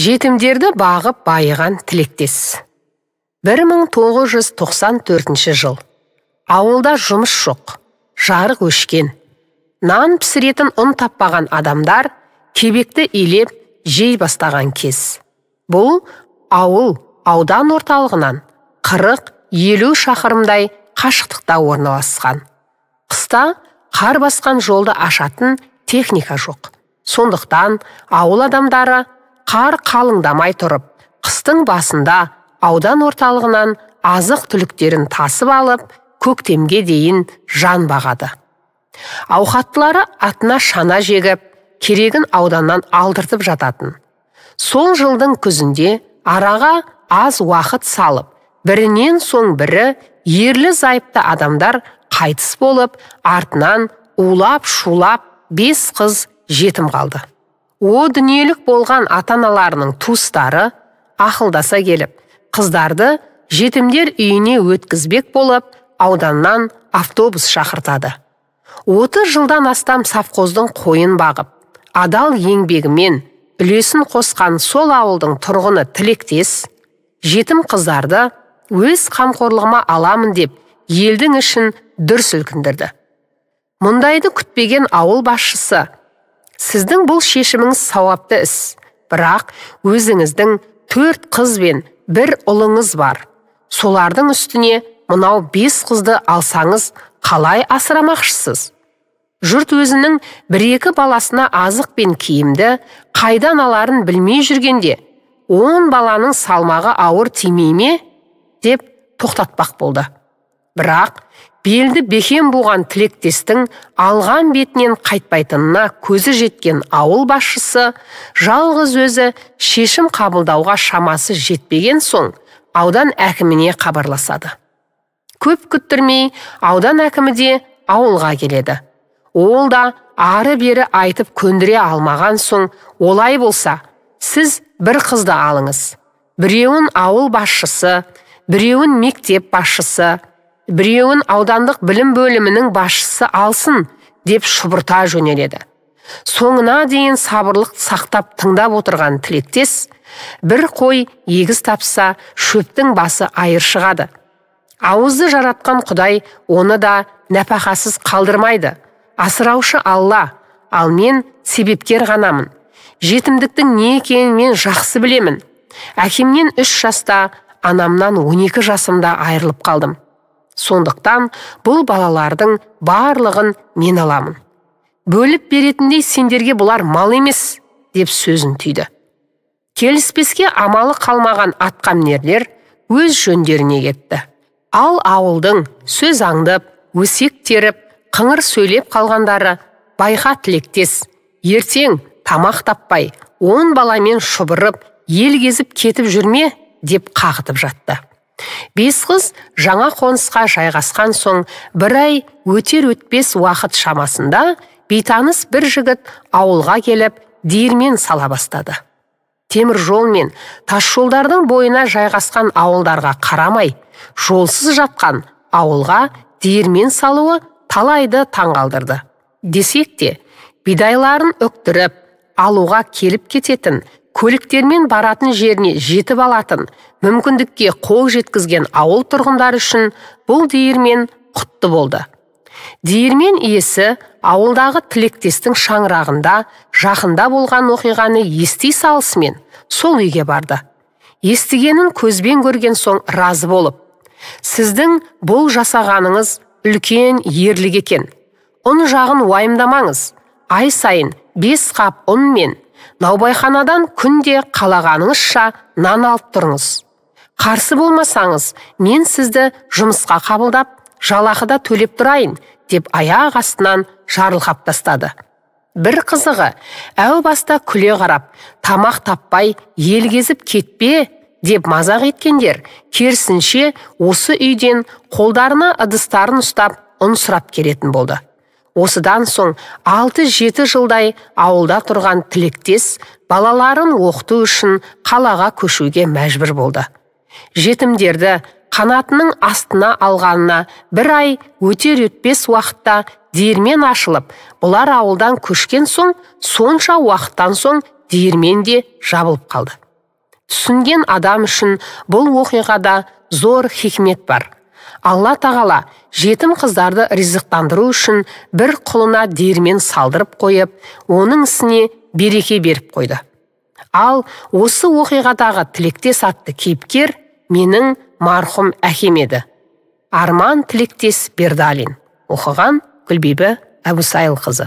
Жетімдерді бағып байыған тілектес. 1994 жыл. Ауылда жұмыс жоқ, жарық өшкен. Нан пісіретін ұн таппаған адамдар кебекті илеп жей бастаған кез. Бұл ауыл аудан орталығынан 40-50 шақырымдай қашықтықта орналасқан. Қыста қар басқан жолды ашатын техника жоқ. Сондықтан ауыл адамдары қар қалыңдамай тұрып, қыстың басында аудан орталығынан азық түліктерін тасып алып, көктемге дейін жан бағады. Ауқаттылары атына шана жегіп, керегін ауданнан алдыртып жататын. Сол жылдың күзінде араға аз уақыт салып, бірінен соң бірі ерлі зайыпты адамдар қайтыс болып, артынан улап-шулап 5 қыз жетім қалды. О дүниелік болған ата-аналарының туыстары ақылдаса келіп, қыздарды жетімдер үйіне өткізбек болып, ауданнан автобус шақыртады. 30 жылдан астам совхоздың қойын бағып, адал еңбегімен үлесін қосқан сол ауылдың тұрғыны тілектес, жетім қыздарды өз қамқорлығыма аламын деп, елдің ішін дүр сілкіндірді. Мұндайды күтпеген ауыл басшысы: сіздің бұл шешіміңіз сауапты іс, бірақ өзіңіздің 4 қыз бен 1 ұлыңыз бар. Солардың үстіне мынау 5 қызды алсаңыз қалай асырамақшысыз? Жұрт өзінің 1-2 баласына азық пен киімді қайдан аларын білмей жүргенде, 10 баланың салмағы ауыр тимей ме? Деп тоқтатпақ болды. Бірақ белді бекем буған тілектестің алған бетінен қайтпайтынына көзі жеткен ауыл басшысы жалғыз өзі шешім қабылдауға шамасы жетпеген соң аудан әкіміне хабарласады. Көп күттірмей аудан әкімі де ауылға келеді. Ол да ары-бері айтып көндіре алмаған соң: олай болса, сіз 1 қызды алыңыз. Біреуін ауыл басшысы, біреуін мектеп басшысы, біреуін аудандық білім бөлімінің басшысы алсын, деп шұбырта жөнеледі. Соңына дейін сабырлық сақтап тыңдап отырған тілектес, 1 қой егіз тапса, шөптің басы айыр шығады. Ауызды жаратқан Құдай оны да нәпақасыз қалдырмайды. Асыраушы Алла, ал мен себепкер ғанамын. Жетімдіктің не екенін мен жақсы білемін. Әкемнен 3 жаста, анамнан 12 жасымда айырылып қалдым. Сондықтан бұл балалардың барлығын мен аламын. Бөліп беретіндей сендерге бұлар мал емес, деп сөзін түйді. Келіспеске амалы қалмаған атқамінерлер өз жөндеріне кетті. Ал ауылдың сөз аңдып, өсек теріп, қыңыр сөйлеп қалғандары: байқа тілектес, ертең тамақ таппай, 10 баламен шұбырып, ел кезіп кетіп жүрме, деп қағытып жатты. 5 қыз жаңа қонысқа жайғасқан соң 1 ай өтер-өтпес уақыт шамасында бейтаныс бір жігіт ауылға келіп диірмен сала бастады. Темір жол мен тас жолдардың бойына жайғасқан ауылдарға қарамай, жолсыз жатқан ауылға диірмен салуы талайды таңғалдырды. Десек те, бидайларын өктіріп, алуға келіп кететін, көліктермен баратын жеріне жетіп алатын, мүмкіндікке қол жеткізген ауыл тұрғындары үшін бұл диірмен құтты болды. Диірмен иесі ауылдағы тілектестің шаңырағында жақында болған оқиғаны ести салысымен сол үйге барды. Естігенін көзбен көрген соң разы болып: сіздің бұл жасағаныңыз үлкен ерлік екен. Ұн жағын уайымдамаңыз. Ай сайын 5 қап ұн мен наубайханадан күнде қалағаныңызша нан алып тұрыңыз. Қарсы болмасаңыз, мен сізді жұмысқа қабылдап, жалақыда төлеп тұрайын, деп аяқ астынан жарылқап тастады. Бір қызығы, әу баста күле қарап, тамақ таппай ел кезіп кетпе, деп мазақ еткендер, керісінше осы үйден қолдарына ыдыстарын ұстап ұн сұрап келетін болды. Осыдан соң 6-7 жылдай ауылда тұрған тілектес балаларын оқыту үшін қалаға көшуге мәжбүр болды. Жетімдерді қанатының астына алғанына 1 ай өтер-өтпес уақытта диірмен ашылып, бұлар ауылдан көшкен соң, сонша уақыттан соң диірмен де жабылып қалды. Түсінген адам үшін бұл оқиғада зор хикмет бар. Алла тағала жетім қыздарды ризықтандыру үшін бір құлына диірмен салдырып қойып, оның ісіне береке беріп қойды. Ал осы оқиғадағы тілектес атты кейіпкер менің марқұм әкем еді. Арман Тілектес Бердалин. Оқыған Гүлбибі Әбусайылқызы.